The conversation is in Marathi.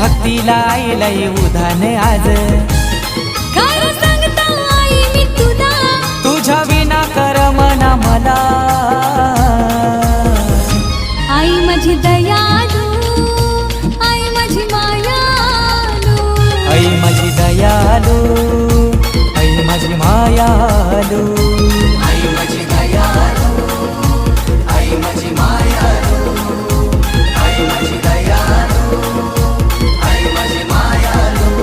भक्तीला आईला उधान आज खरं सांगता आई मी तुला तुझ्या विना करमना मला आई माझी दयालू आई माझी मायालू आई माझी दयालू